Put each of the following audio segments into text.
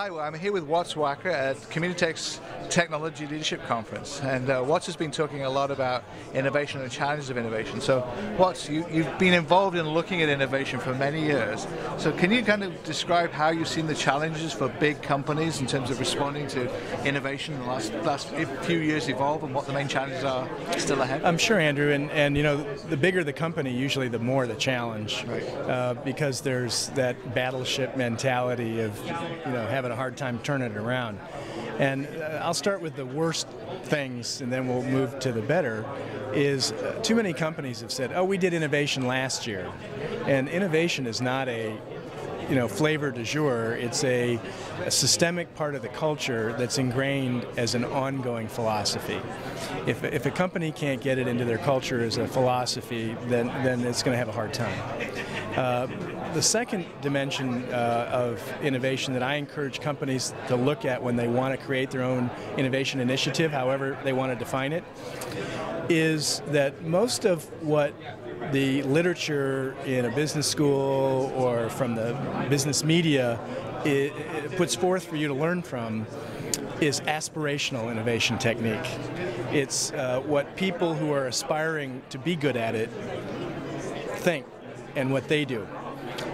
Hi, well, I'm here with Wacker at Communitech's Technology Leadership Conference, and Watts has been talking a lot about innovation and challenges of innovation. So, Watts, you've been involved in looking at innovation for many years. So, can you kind of describe how you've seen the challenges for big companies in terms of responding to innovation in the last few years evolve, and what the main challenges are still ahead? I'm sure, Andrew, and you know, the bigger the company, usually the more the challenge, right. Because there's that battleship mentality of having a hard time turning it around. And I'll start with the worst things, and then we'll move to the better. Is too many companies have said, "Oh, we did innovation last year," and innovation is not a flavor du jour. It's a systemic part of the culture that's ingrained as an ongoing philosophy. If a company can't get it into their culture as a philosophy, then it's going to have a hard time. The second dimension of innovation that I encourage companies to look at when they want to create their own innovation initiative, however they want to define it, is that most of what the literature in a business school or from the business media it puts forth for you to learn from is aspirational innovation technique. It's what people who are aspiring to be good at it think and what they do.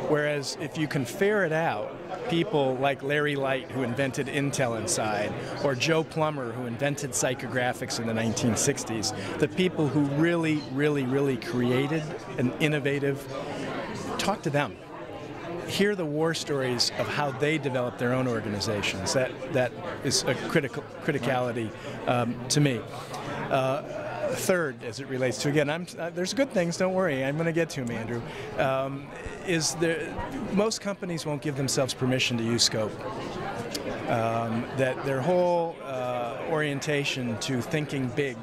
Whereas if you can ferret out people like Larry Light, who invented Intel Inside, or Joe Plummer, who invented psychographics in the 1960s, the people who really created an innovative, talk to them. Hear the war stories of how they developed their own organizations. That is a criticality to me. Third, as it relates to, again, there's good things, don't worry, I'm going to get to them, Andrew, most companies won't give themselves permission to use scope. That their whole orientation to thinking big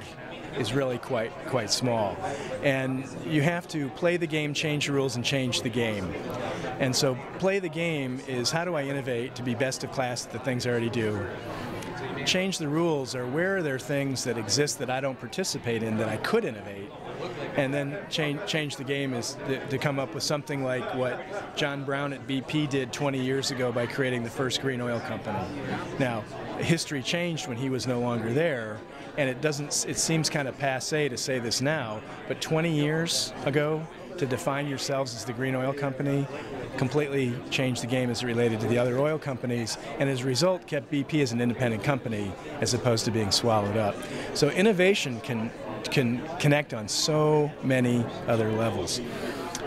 is really quite small. And you have to play the game, change the rules, and change the game. And so play the game is, how do I innovate to be best of class at the things I already do? Change the rules, or where are there things that exist that I don't participate in that I could innovate? And then change the game is to come up with something like what John Brown at BP did 20 years ago by creating the first green oil company. Now, history changed when he was no longer there, and it seems kind of passé to say this now, but 20 years ago, to define yourselves as the green oil company completely changed the game as it related to the other oil companies, and as a result kept BP as an independent company as opposed to being swallowed up. So innovation can connect on so many other levels.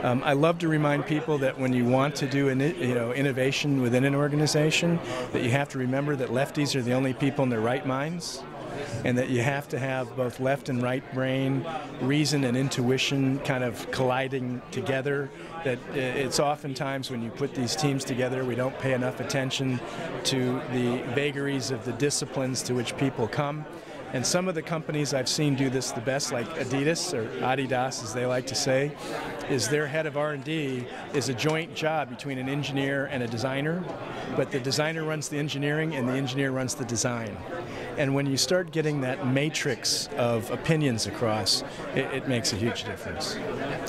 I love to remind people that when you want to do innovation within an organization, that you have to remember that lefties are the only people in their right minds, and that you have to have both left and right brain, reason and intuition kind of colliding together. That it's oftentimes when you put these teams together, we don't pay enough attention to the vagaries of the disciplines to which people come. And some of the companies I've seen do this the best, like Adidas, or Adidas as they like to say, is their head of R&D is a joint job between an engineer and a designer, but the designer runs the engineering and the engineer runs the design. And when you start getting that matrix of opinions across, it makes a huge difference.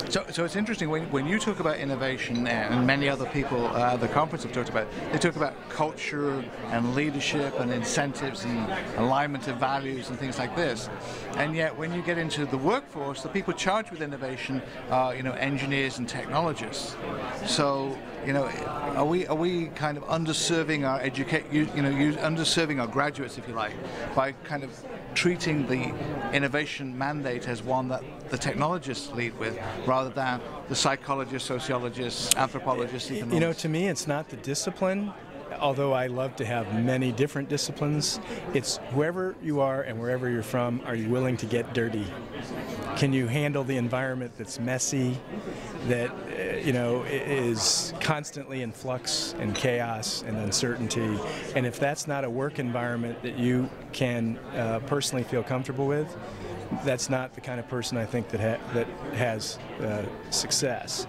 So it's interesting, when you talk about innovation, and many other people at the conference have talked about, they talk about culture and leadership and incentives and alignment of values and things like this. And yet when you get into the workforce, the people charged with innovation are engineers and technologists. So are we kind of underserving our underserving our graduates, if you like, by kind of treating the innovation mandate as one that the technologists lead with, rather than the psychologists, sociologists, anthropologists, economists? To me, it's not the discipline. Although I love to have many different disciplines, it's whoever you are and wherever you're from, are you willing to get dirty? Can you handle the environment that's messy, that is constantly in flux and chaos and uncertainty? And if that's not a work environment that you can personally feel comfortable with, that's not the kind of person I think that has success.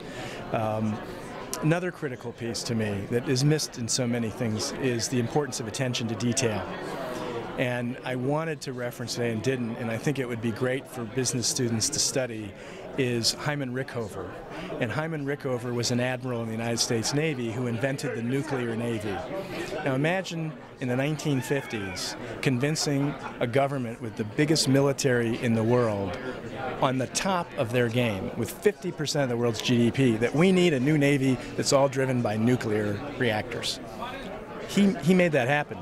Another critical piece to me that is missed in so many things is the importance of attention to detail. And I wanted to reference today and didn't, and I think it would be great for business students to study, is Hyman Rickover. And Hyman Rickover was an admiral in the United States Navy who invented the nuclear navy. Now imagine in the 1950s convincing a government with the biggest military in the world on the top of their game with 50% of the world's GDP that we need a new navy that's all driven by nuclear reactors. He made that happen.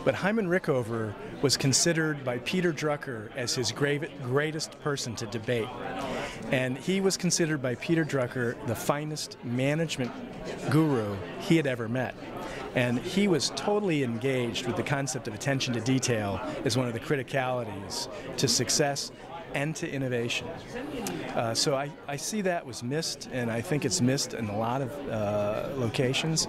But Hyman Rickover was considered by Peter Drucker as his greatest person to debate. And he was considered by Peter Drucker the finest management guru he had ever met. And he was totally engaged with the concept of attention to detail as one of the criticalities to success and to innovation. So I see that was missed, and I think it's missed in a lot of locations.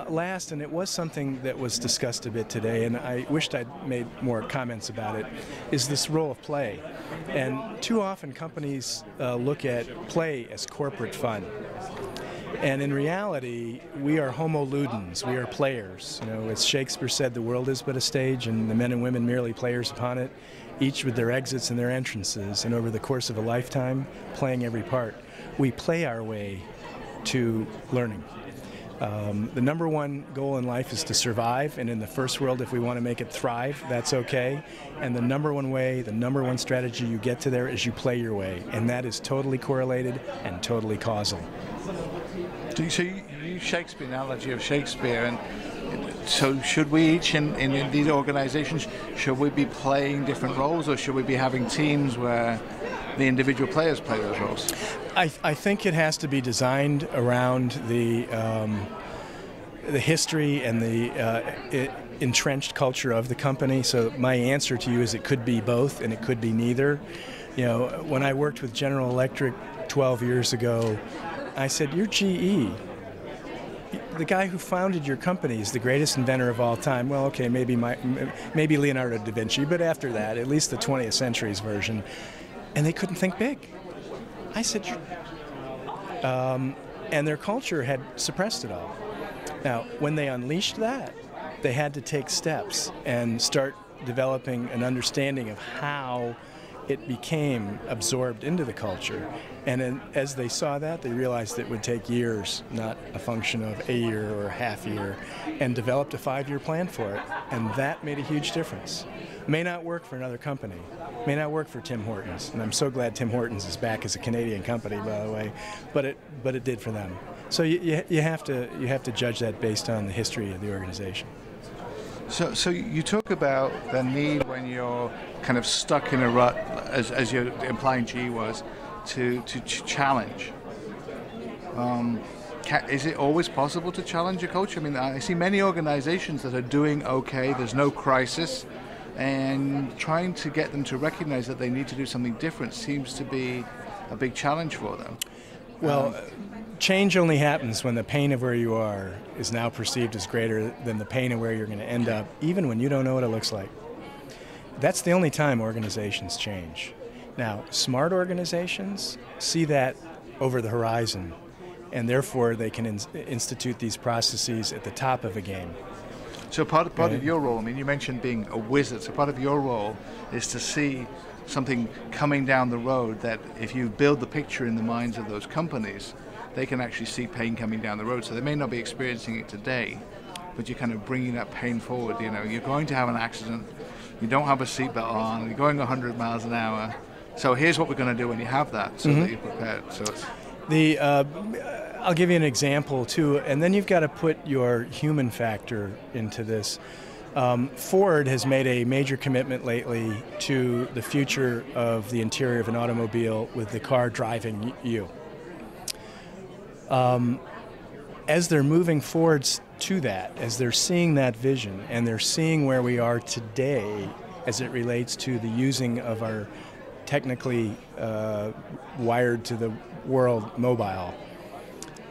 Last, and it was something that was discussed a bit today, and I wished I'd made more comments about it, is this role of play. And too often companies look at play as corporate fun. And in reality, we are homo ludens, we are players. You know, as Shakespeare said, the world is but a stage, and the men and women merely players upon it, each with their exits and their entrances, and over the course of a lifetime, playing every part. We play our way to learning. The number one goal in life is to survive, and in the first world, if we want to make it thrive, that's okay. And the number one way, the number one strategy you get to there is you play your way, and that is totally correlated and totally causal. So you use Shakespeare, analogy of Shakespeare, and so should we each in these organizations, should we be playing different roles, or should we be having teams where the individual players play those roles? I think it has to be designed around the history and the entrenched culture of the company. So my answer to you is it could be both and it could be neither. You know, when I worked with General Electric 12 years ago, I said, "You're GE. The guy who founded your company is the greatest inventor of all time." Well, okay, maybe Leonardo da Vinci, but after that, at least the 20th century's version. And they couldn't think big. I said, and their culture had suppressed it all. Now, when they unleashed that, they had to take steps and start developing an understanding of how it became absorbed into the culture. And as they saw that, they realized it would take years, not a function of a year or a half year, and developed a 5-year plan for it. And that made a huge difference. May not work for another company, may not work for Tim Hortons, and I'm so glad Tim Hortons is back as a Canadian company, by the way, but it did for them. So you have to judge that based on the history of the organization. So you talk about the need when you're kind of stuck in a rut, as you're implying GE was, to challenge. Is it always possible to challenge a culture? I mean, I see many organizations that are doing okay, there's no crisis, and trying to get them to recognize that they need to do something different seems to be a big challenge for them. Well, change only happens when the pain of where you are is now perceived as greater than the pain of where you're going to end up, even when you don't know what it looks like. That's the only time organizations change. Now, smart organizations see that over the horizon, and therefore they can institute these processes at the top of a game. So part of your role, I mean, you mentioned being a wizard, so part of your role is to see something coming down the road that if you build the picture in the minds of those companies, they can actually see pain coming down the road. So they may not be experiencing it today, but you're kind of bringing that pain forward. You know, you're going to have an accident, you don't have a seatbelt on, you're going 100 miles an hour. So here's what we're going to do when you have that, so that you're prepared. So it's I'll give you an example too, and then you've got to put your human factor into this. Ford has made a major commitment lately to the future of the interior of an automobile with the car driving you. As they're moving forwards to that, as they're seeing that vision, and they're seeing where we are today as it relates to the using of our technically wired to the world mobile,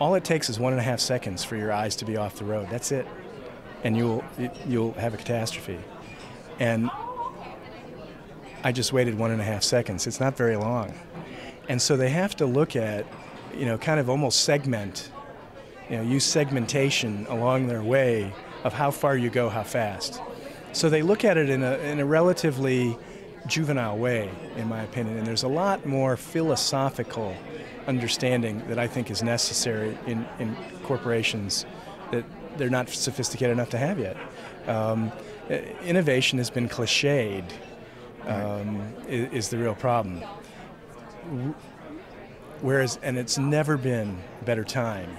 all it takes is 1.5 seconds for your eyes to be off the road. That's it. And you'll have a catastrophe. And I just waited 1.5 seconds. It's not very long. And so they have to look at, kind of almost segment, use segmentation along their way of how far you go, how fast. So they look at it in a relatively juvenile way, in my opinion, and there's a lot more philosophical understanding that I think is necessary in corporations that they're not sophisticated enough to have yet. Innovation has been cliched, is the real problem. Whereas, and it's never been a better time.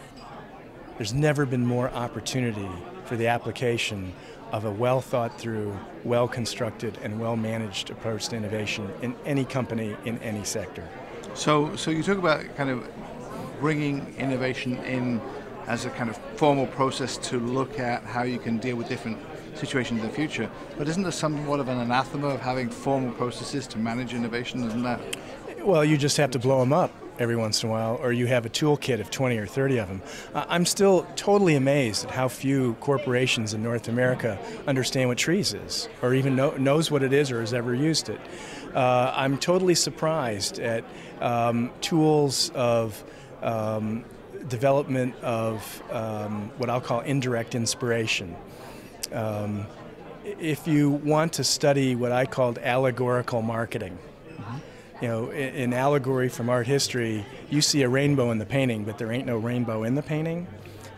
There's never been more opportunity for the application of a well thought through, well constructed, and well managed approach to innovation in any company, in any sector. So you talk about kind of bringing innovation in as a kind of formal process to look at how you can deal with different situations in the future, but isn't there somewhat of an anathema of having formal processes to manage innovation, isn't that? Well, you just have to blow them up every once in a while, or you have a toolkit of 20 or 30 of them. I'm still totally amazed at how few corporations in North America understand what trees is, or even knows what it is or has ever used it. I'm totally surprised at tools of development of what I'll call indirect inspiration. If you want to study what I called allegorical marketing, you know, in allegory from art history, you see a rainbow in the painting, but there ain't no rainbow in the painting.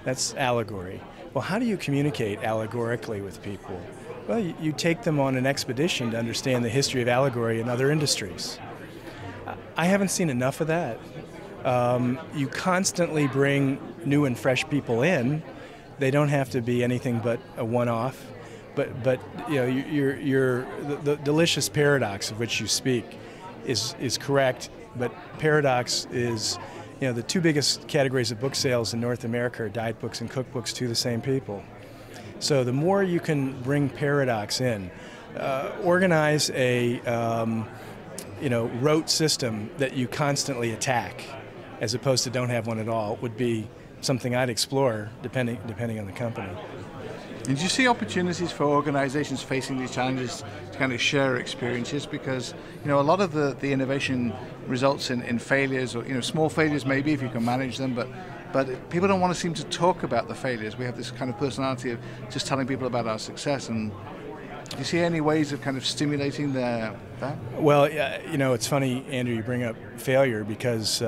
That's allegory. Well, how do you communicate allegorically with people? Well, you take them on an expedition to understand the history of allegory in other industries. I haven't seen enough of that. You constantly bring new and fresh people in. They don't have to be anything but a one-off. But you know, the delicious paradox of which you speak is correct, but paradox is, you know, the two biggest categories of book sales in North America are diet books and cookbooks to the same people. So the more you can bring paradox in, organize a rote system that you constantly attack, as opposed to don't have one at all, would be something I'd explore depending on the company. And do you see opportunities for organizations facing these challenges to kind of share experiences? Because, you know, a lot of the innovation results in failures, or, you know, small failures maybe if you can manage them, but people don't want to seem to talk about the failures. We have this kind of personality of just telling people about our success. And do you see any ways of kind of stimulating that? Well, you know, it's funny, Andrew, you bring up failure, because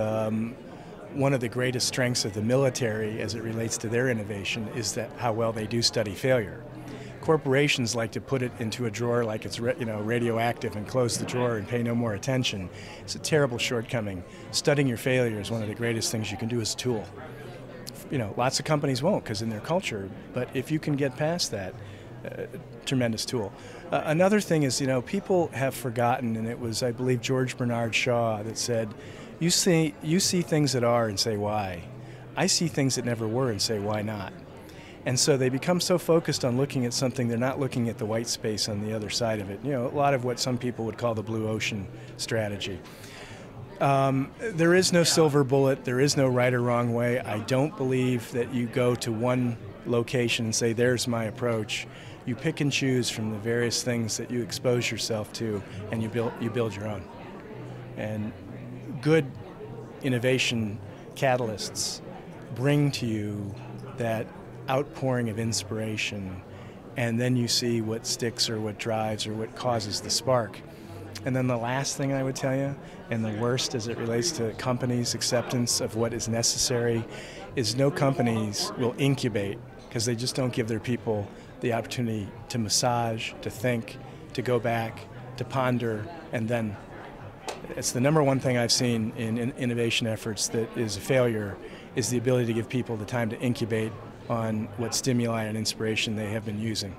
one of the greatest strengths of the military as it relates to their innovation is that how well they do study failure. Corporations like to put it into a drawer like it's radioactive and close the drawer and pay no more attention. It's a terrible shortcoming. Studying your failure is one of the greatest things you can do as a tool. You know, lots of companies won't because in their culture, but if you can get past that, tremendous tool. Another thing is, you know, people have forgotten, and it was, I believe, George Bernard Shaw that said, you see things that are and say why. I see things that never were and say why not. And so they become so focused on looking at something, they're not looking at the white space on the other side of it. You know, a lot of what some people would call the blue ocean strategy. There is no silver bullet. There is no right or wrong way. I don't believe that you go to one location and say, there's my approach. You pick and choose from the various things that you expose yourself to, and you build your own. And good innovation catalysts bring to you that outpouring of inspiration, and then you see what sticks or what drives or what causes the spark. And then the last thing I would tell you, and the worst as it relates to companies' acceptance of what is necessary, is no companies will incubate because they just don't give their people the opportunity to massage, to think, to go back, to ponder, and then it's the number one thing I've seen in innovation efforts that is a failure, is the ability to give people the time to incubate on what stimuli and inspiration they have been using.